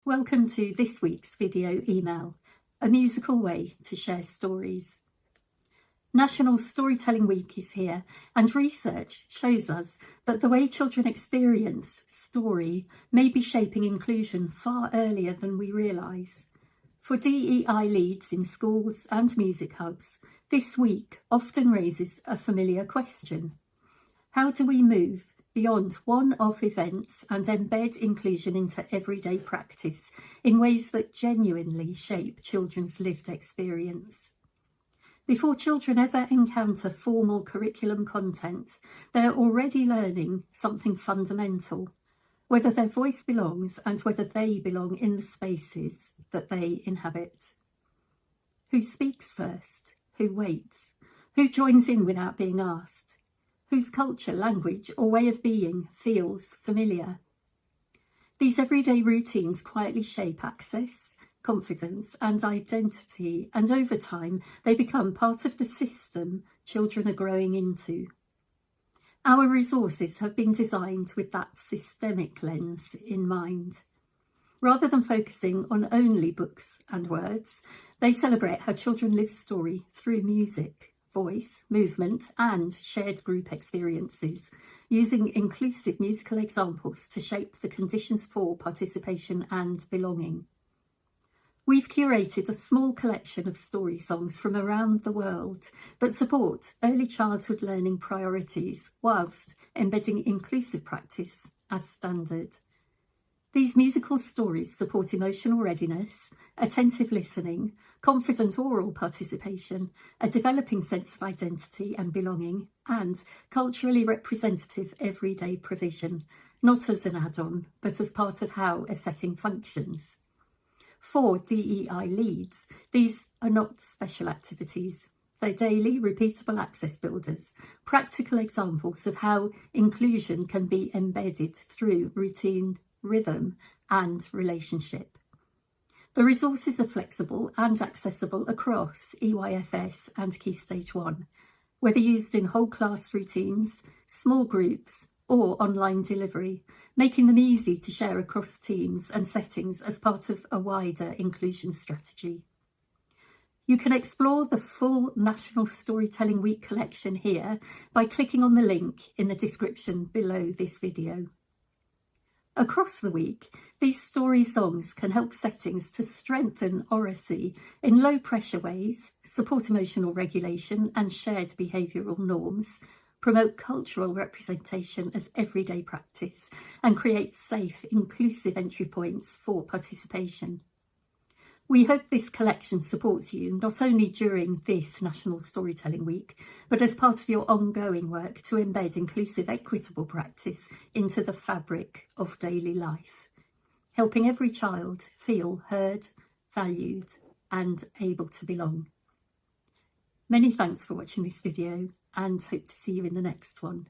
Welcome to this week's video email, a musical way to share stories. National Storytelling Week is here, and research shows us that the way children experience story may be shaping inclusion far earlier than we realise. For DEI leads in schools and music hubs, this week often raises a familiar question. How do we move beyond one-off events and embed inclusion into everyday practice in ways that genuinely shape children's lived experience? Before children ever encounter formal curriculum content, they're already learning something fundamental, whether their voice belongs and whether they belong in the spaces that they inhabit. Who speaks first? Who waits? Who joins in without being asked? Whose culture, language, or way of being feels familiar? These everyday routines quietly shape access, confidence, and identity, and over time they become part of the system children are growing into. Our resources have been designed with that systemic lens in mind. Rather than focusing on only books and words, they celebrate how children live story through music, voice, movement, and shared group experiences, using inclusive musical examples to shape the conditions for participation and belonging. We've curated a small collection of story songs from around the world that support early childhood learning priorities whilst embedding inclusive practice as standard. These musical stories support emotional readiness, attentive listening, confident oral participation, a developing sense of identity and belonging, and culturally representative everyday provision, not as an add-on, but as part of how a setting functions. For DEI leads, these are not special activities. They're daily, repeatable access builders, practical examples of how inclusion can be embedded through routine, rhythm, and relationship. The resources are flexible and accessible across EYFS and Key Stage 1, whether used in whole class routines, small groups, or online delivery, making them easy to share across teams and settings as part of a wider inclusion strategy. You can explore the full National Storytelling Week collection here by clicking on the link in the description below this video. Across the week, these story songs can help settings to strengthen oracy in low-pressure ways, support emotional regulation and shared behavioural norms, promote cultural representation as everyday practice, and create safe, inclusive entry points for participation. We hope this collection supports you not only during this National Storytelling Week, but as part of your ongoing work to embed inclusive, equitable practice into the fabric of daily life, helping every child feel heard, valued, and able to belong. Many thanks for watching this video, and hope to see you in the next one.